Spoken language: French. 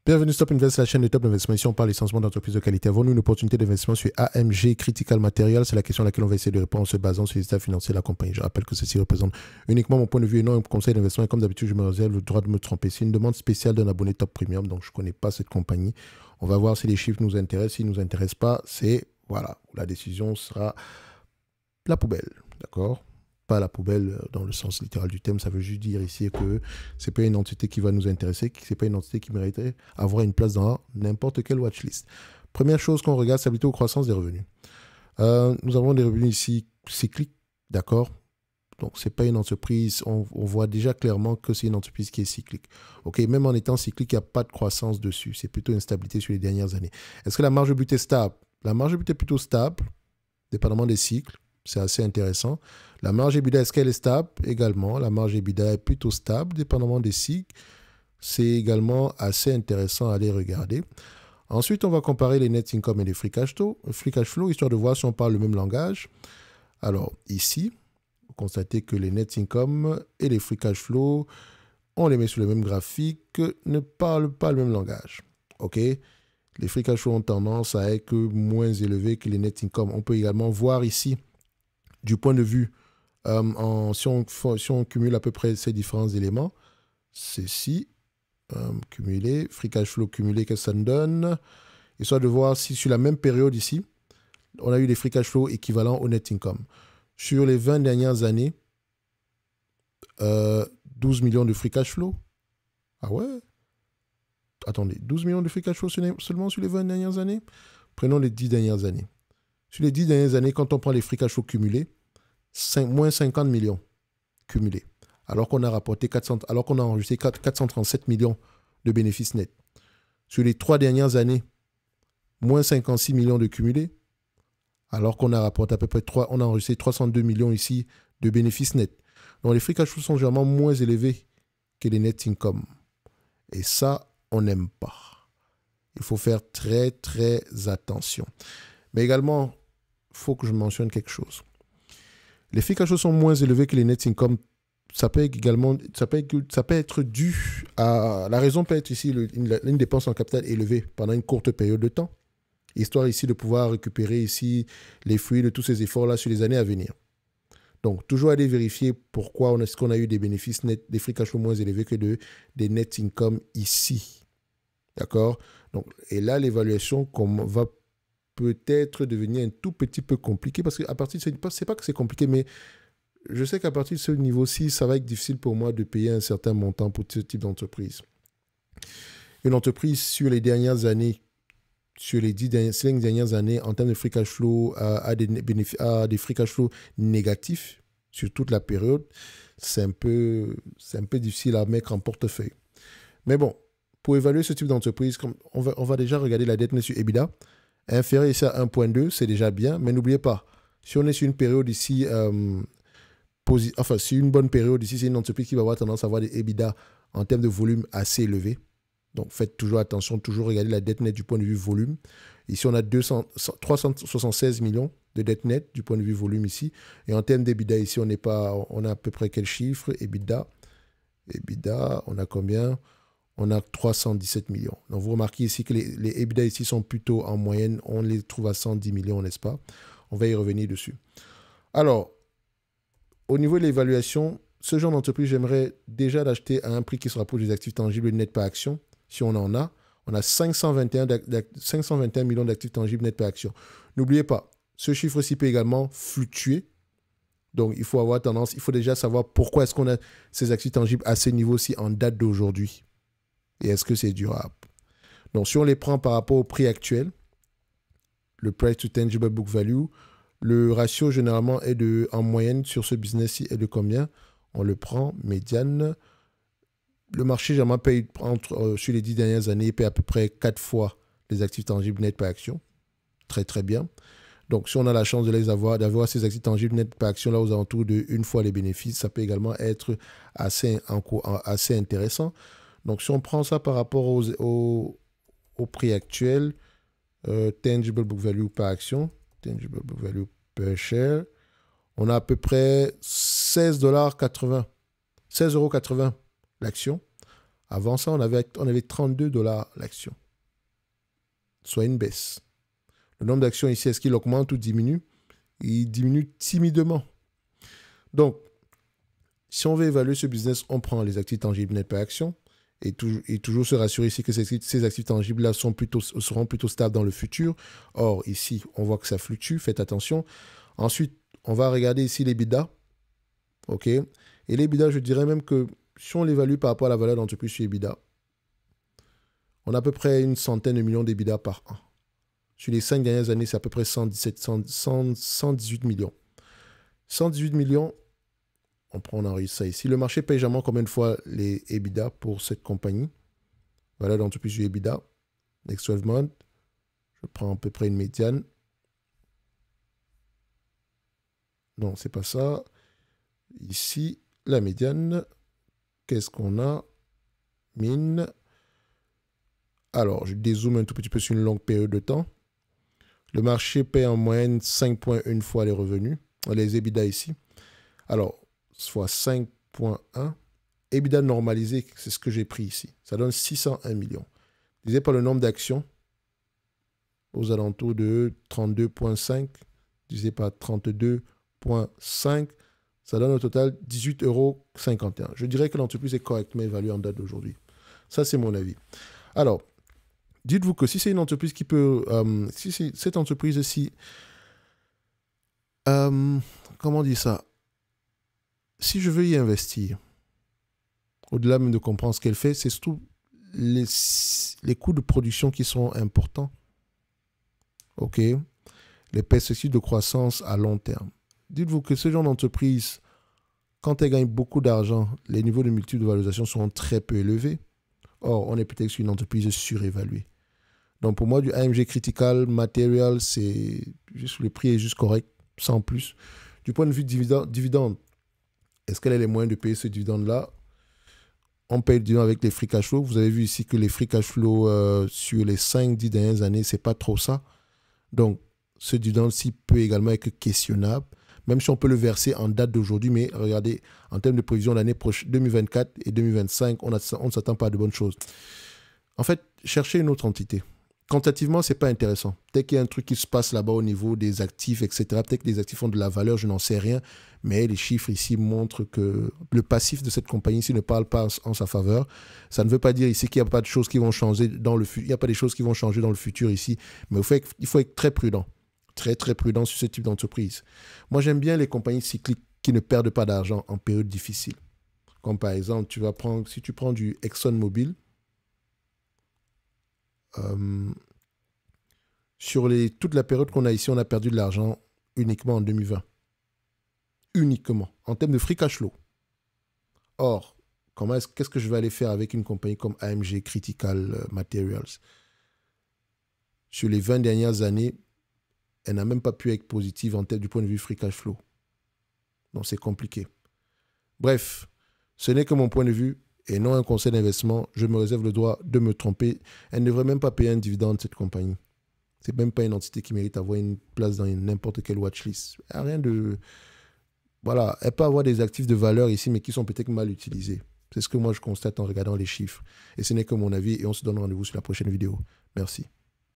Bienvenue Stop Invest, la chaîne de Top Investissement. Ici, on parle essentiellement d'entreprises de qualité. Avons-nous une opportunité d'investissement sur AMG Critical Material? C'est la question à laquelle on va essayer de répondre en se basant sur les états financiers de la compagnie. Je rappelle que ceci représente uniquement mon point de vue et non un conseil d'investissement. Et comme d'habitude, je me réserve le droit de me tromper. C'est une demande spéciale d'un abonné Top Premium, donc je ne connais pas cette compagnie. On va voir si les chiffres nous intéressent. S'ils ne nous intéressent pas, c'est, voilà, la décision sera la poubelle, d'accord? Pas la poubelle dans le sens littéral du terme, ça veut juste dire ici que c'est pas une entité qui va nous intéresser, c'est pas une entité qui mériterait avoir une place dans n'importe quelle watchlist. Première chose qu'on regarde, c'est plutôt croissance des revenus. Nous avons des revenus ici cycliques, d'accord? Donc, ce n'est pas une entreprise, on voit déjà clairement que c'est une entreprise qui est cyclique. OK, même en étant cyclique, il n'y a pas de croissance dessus. C'est plutôt une stabilité sur les dernières années. Est-ce que la marge brute est stable? La marge brute est plutôt stable, dépendamment des cycles. C'est assez intéressant. La marge EBITDA, est-ce qu'elle est stable? Également, la marge EBITDA est plutôt stable, dépendamment des cycles. C'est également assez intéressant à aller regarder. Ensuite, on va comparer les net income et les free cash flow, histoire de voir si on parle le même langage. Alors, ici, vous constatez que les net income et les free cash flow, on les met sur le même graphique, ne parlent pas le même langage. OK? Les free cash flow ont tendance à être moins élevés que les net income. On peut également voir ici du point de vue, si on cumule à peu près ces différents éléments, ceci, cumulé, free cash flow cumulé, qu'est-ce que ça nous donne? Histoire de voir si sur la même période ici, on a eu des free cash flow équivalents au net income. Sur les 20 dernières années, 12 millions de free cash flow. Ah ouais? Attendez, 12 millions de free cash flow seulement sur les 20 dernières années? Prenons les 10 dernières années. Sur les 10 dernières années, quand on prend les free cash flow cumulés, moins 50 millions cumulés. Alors qu'on a rapporté alors qu'on a enregistré 437 millions de bénéfices nets. Sur les 3 dernières années, moins 56 millions de cumulés. Alors qu'on a rapporté à peu près on a enregistré 302 millions ici de bénéfices nets. Donc les free cash flow sont généralement moins élevés que les net income. Et ça, on n'aime pas. Il faut faire très, très attention. Mais également, il faut que je mentionne quelque chose. Les free cash flow sont moins élevés que les net income. Ça peut être dû à... La raison peut être ici une dépense en capital élevée pendant une courte période de temps. Histoire ici de pouvoir récupérer ici les fruits de tous ces efforts-là sur les années à venir. Donc, toujours aller vérifier pourquoi est-ce qu'on a eu des bénéfices nets, des free cash flow moins élevés que des net income ici. D'accord? Donc, et là, l'évaluation va peut-être devenir un tout petit peu compliqué parce qu'à partir de c'est pas que c'est compliqué, mais je sais qu'à partir de ce niveau-ci, ça va être difficile pour moi de payer un certain montant pour ce type d'entreprise. Une entreprise sur les dernières années, sur les 5 dernières années, en termes de free cash flow, a des free cash flow négatifs sur toute la période, c'est un peu difficile à mettre en portefeuille. Mais bon, pour évaluer ce type d'entreprise, on va déjà regarder la dette nette sur EBITDA. Inférieur ici à 1,2, c'est déjà bien, mais n'oubliez pas, si on est sur une période ici, si une bonne période ici, c'est une entreprise qui va avoir tendance à avoir des EBITDA en termes de volume assez élevés. Donc faites toujours attention, toujours regarder la dette nette du point de vue volume. Ici, on a 376 millions de dette nette du point de vue volume ici. Et en termes d'EBITDA, ici, on a à peu près quel chiffre? EBITDA, on a combien? On a 317 millions. Donc vous remarquez ici que les EBITDA ici sont plutôt en moyenne, on les trouve à 110 millions, n'est-ce pas? On va y revenir dessus. Alors, au niveau de l'évaluation, ce genre d'entreprise, j'aimerais déjà l'acheter à un prix qui se rapproche des actifs tangibles net par action. Si on en a, on a 521 millions d'actifs tangibles net par action. N'oubliez pas, ce chiffre-ci peut également fluctuer. Donc, il faut déjà savoir pourquoi est-ce qu'on a ces actifs tangibles à ce niveau-ci en date d'aujourd'hui. Et est-ce que c'est durable? Donc, si on les prend par rapport au prix actuel, le price to tangible book value, le ratio généralement est en moyenne sur ce business-ci est de combien? On le prend, médiane. Le marché généralement paye sur les 10 dernières années, il paye à peu près 4 fois les actifs tangibles net par action. Très, très bien. Donc, si on a la chance d'avoir ces actifs tangibles net par action là aux alentours de une fois les bénéfices, ça peut également être assez intéressant. Donc, si on prend ça par rapport au prix actuel, tangible book value par action, tangible book value per share, on a à peu près 16,80 € l'action. Avant ça, on avait 32 dollars l'action, soit une baisse. Le nombre d'actions ici, est-ce qu'il augmente ou diminue? Il diminue timidement. Donc, si on veut évaluer ce business, on prend les actifs tangibles net par action et toujours se rassurer ici que ces actifs tangibles-là seront plutôt stables dans le futur. Or, ici, on voit que ça fluctue, faites attention. Ensuite, on va regarder ici l'EBITDA. OK? Et l'EBITDA, je dirais même que si on l'évalue par rapport à la valeur d'entreprise sur EBITDA, on a à peu près une centaine de millions d'EBITDA par an. Sur les 5 dernières années, c'est à peu près 118 millions. 118 millions, on enregistre ça ici. Le marché paye jamais combien de fois les EBITDA pour cette compagnie? Valeur d'entreprise du EBITDA. Next 12 months. Je prends à peu près une médiane. Non, c'est pas ça. Ici, la médiane. Qu'est-ce qu'on a? Mine. Alors, je dézoome un tout petit peu sur une longue période de temps. Le marché paie en moyenne 5,1 fois les revenus. Les EBITDA ici. Alors, soit 5,1. EBITDA normalisé, c'est ce que j'ai pris ici. Ça donne 601 millions. Divisé par le nombre d'actions, aux alentours de 32,5, divisé par 32,5, ça donne au total 18,51 €. Je dirais que l'entreprise est correctement évaluée en date d'aujourd'hui. Ça, c'est mon avis. Alors, dites-vous que si c'est une entreprise qui peut... si c'est cette entreprise-ci... comment on dit ça? Si je veux y investir, au-delà même de comprendre ce qu'elle fait, c'est surtout les coûts de production qui sont importants. OK? Les perspectives de croissance à long terme. Dites-vous que ce genre d'entreprise, quand elle gagne beaucoup d'argent, les niveaux de multiples de valorisation seront très peu élevés. Or, on est peut-être sur une entreprise surévaluée. Donc, pour moi, du AMG Critical Material, c'est juste le prix est juste correct, sans plus. Du point de vue dividende, est-ce qu'elle a les moyens de payer ce dividende-là? On paye le dividende avec les free cash flow. Vous avez vu ici que les free cash flow sur les 5-10 dernières années, c'est pas trop ça. Donc, ce dividende-ci peut également être questionnable, même si on peut le verser en date d'aujourd'hui. Mais regardez, en termes de prévision l'année prochaine, 2024 et 2025, on ne s'attend pas à de bonnes choses. En fait, cherchez une autre entité. Quantitativement, ce n'est pas intéressant. Peut-être qu'il y a un truc qui se passe là-bas au niveau des actifs, etc. Peut-être que les actifs ont de la valeur, je n'en sais rien. Mais les chiffres ici montrent que le passif de cette compagnie ici ne parle pas en sa faveur. Ça ne veut pas dire ici qu'il n'y a pas de choses qui vont changer dans le futur. Il n'y a pas des choses qui vont changer dans le futur ici. Mais il faut être très prudent. Très, très prudent sur ce type d'entreprise. Moi, j'aime bien les compagnies cycliques qui ne perdent pas d'argent en période difficile. Comme par exemple, si tu prends du ExxonMobil, sur toute la période qu'on a ici, on a perdu de l'argent uniquement en 2020. Uniquement, en termes de free cash flow. Or, qu'est-ce que je vais aller faire avec une compagnie comme AMG Critical Materials? Sur les 20 dernières années, elle n'a même pas pu être positive en termes du point de vue free cash flow. Donc, c'est compliqué. Bref, ce n'est que mon point de vue et non un conseil d'investissement. Je me réserve le droit de me tromper. Elle ne devrait même pas payer un dividende, cette compagnie. Ce n'est même pas une entité qui mérite d'avoir une place dans n'importe quelle watchlist. Il n'y a rien de... Voilà, elle peut avoir des actifs de valeur ici, mais qui sont peut-être mal utilisés. C'est ce que moi je constate en regardant les chiffres. Et ce n'est que mon avis, et on se donne rendez-vous sur la prochaine vidéo. Merci.